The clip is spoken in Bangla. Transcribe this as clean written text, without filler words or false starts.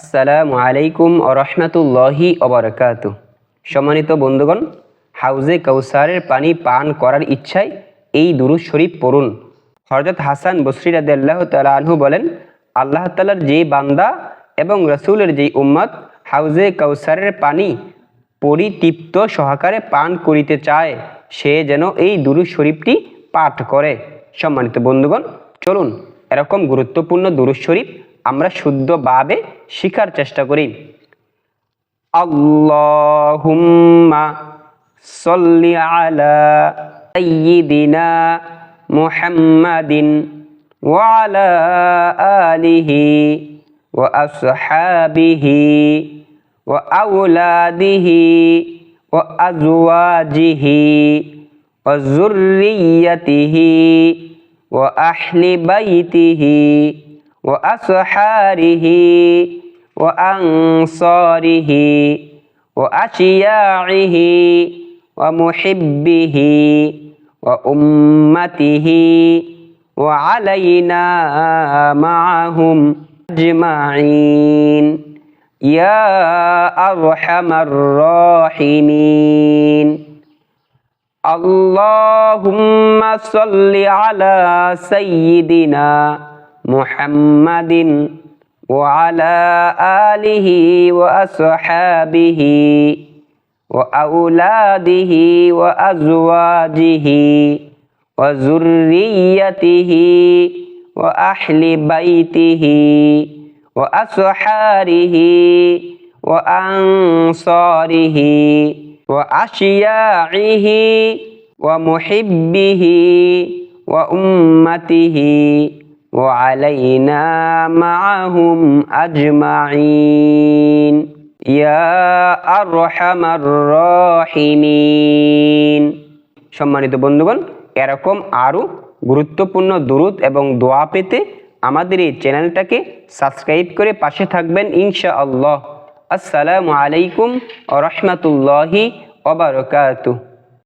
আসসালামু আলাইকুম ওয়া রাহমাতুল্লাহি ওয়া বারাকাতুহু। সম্মানিত বন্ধুগণ, হাউজে কাউসারের পানি পান করার ইচ্ছায় এই দুরূদ শরীফ পড়ুন। হযরত হাসান বসরি রাদিয়াল্লাহু তাআলা আনহু বলেন, আল্লাহ তাআলার যে বান্দা এবং রাসূলের যে উম্মত হাউজে কাউসারের পানি পরিতৃপ্ত সহকারে পান করিতে চায়, সে যেন এই দুরূদ শরীফটি পাঠ করে। সম্মানিত বন্ধুগণ, চলুন এরকম গুরুত্বপূর্ণ দুরূদ শরীফ আমরা শুদ্ধভাবে শিখার চেষ্টা করি। আল্লাহুম্মা সাল্লি আলা সাইয়্যিদিনা মুহাম্মাদিন ওয়া আলা আলিহি ওয়া আসহাবিহি ওয়া আওলাদিহি ওয়া আজওয়াজিহি ওয়া যুররিয়্যাতিহি ওয়া আহলি বাইতিহি ওয়া আসহারিহি ওয়া আনসারিহি ওয়া আশিয়াইহি ওয়া মুহিব্বিহি ওয়া উম্মতিহি ওয়া আলাইনা মাআহুম আজমাইন ইয়া আরহামার রাহিমিন। আল্লাহুম্মা সাল্লি আলা সাইয়্যিদিনা মুহাম্মাদিন ওয়া আলা আলিহি ওয়া আসহাবিহি ওয়া আওলাদিহি ওয়া আজওয়াজিহি ওয়া যুররিয়্যাতিহি ওয়া আহলি বাইতিহি ওয়া আসহারিহি ওয়া আনসারিহি ওয়া আশিয়াইহি ওয়া মুহিব্বিহি ওয়া উম্মতিহি ওয়া আলাইনা মাআহুম আজমাইন ইয়া আরহামার রাহিমিন। সম্মানিত বন্ধুগণ, এরকম আরও গুরুত্বপূর্ণ দুরূদ এবং দোয়া পেতে আমাদের এই চ্যানেলটাকে সাবস্ক্রাইব করে পাশে থাকবেন ইনশাআল্লাহ। আসসালামু আলাইকুম ওয়া রাহমাতুল্লাহি ওয়া বারাকাতুহু।